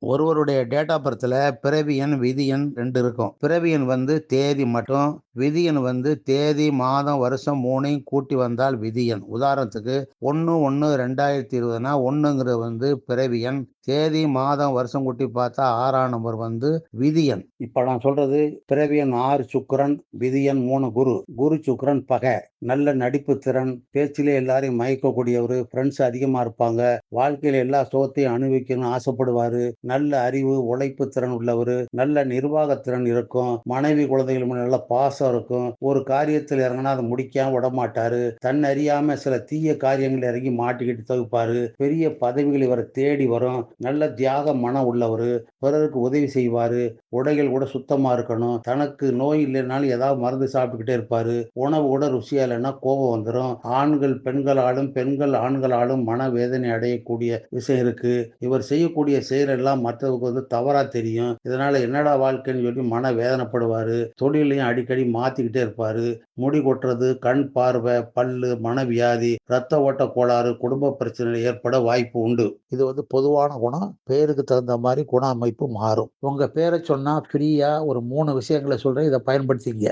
ஒருவருடைய date of பர்த்ல பிறவி எண், விதி எண் 2 இருக்கும். பிறவி எண் வந்து தேதி மட்டும், விதி எண் வந்து தேதி, மாதம், வருஷம் 3யும் கூட்டி வந்தால் விதி எண். உதாரணத்துக்கு 1/1/2020னா 1ங்கிறது வந்து பிறவி எண். தேதி, மாதம், வருஷம் கூட்டி பார்த்தா 6ஆம் நம்பர் வந்து விதி எண். இப்ப நான் சொல்றது பிறவி எண் 6 சுக்கிரன், விதி எண் 3 குரு. குரு சுக்கிரன் பகை. நல்ல நடிப்பு திறன், பேச்சிலே எல்லாரையும் மயக்கக்கூடியவரு, ஃப்ரெண்ட்ஸ் அதிகமா இருப்பாங்க. வாழ்க்கையில எல்லா சுகத்தையும் அனுபவிக்கணும்னு ஆசைப்படுவாரு. நல்ல அறிவு, உழைப்பு திறன் உள்ளவரு. நல்ல நிர்வாக திறன் இருக்கும். மனைவி, குழந்தைகள் மேல நல்ல பாசம் இருக்கும். ஒரு காரியத்தில் இறங்குனா அதை முடிக்காம விடமாட்டாரு. தன்னை அறியாம சில தீய காரியங்கள் இறங்கி மாட்டிக்கிட்டு தவிப்பாரு. பெரிய பதவிகள் இவரை தேடி வரும். நல்ல தியாக மனம் உள்ளவரு. பிறருக்கு உதவி செய்வாரு. உடைகள் கூட சுத்தமா இருக்கணும். தனக்கு நோய் இல்லைனாலும் ஏதாவது மருந்து சாப்பிட்டுக்கிட்டே இருப்பாரு. உணவு கூட ருசியா இல்லைன்னா கோபம் வந்துடும். ஆண்கள் பெண்களாலும், பெண்கள் ஆண்களாலும் மனவேதனை அடையக்கூடிய விஷயம் இருக்கு. இவர் செய்யக்கூடிய செயல் எல்லாம் மற்றவருக்கு வந்து தவறா தெரியும். இதனால என்னடா வாழ்க்கைன்னு சொல்லி மன வேதனைப்படுவாரு. தொழிலையும் அடிக்கடி மாத்திக்கிட்டே இருப்பாரு. முடி கொட்டுறது, கண் பார்வை, பல்லு, மனவியாதி, இரத்த ஓட்ட கோளாறு, குடும்ப பிரச்சனை ஏற்பட வாய்ப்பு உண்டு. இது வந்து பொதுவான குணம். பேருக்கு தகுந்த மாதிரி குண அமைப்பு மாறும். உங்க பேரை சொன்னா ஃப்ரீயா ஒரு 3 விஷயங்களை சொல்றேன். இதை பயன்படுத்திக்கங்க.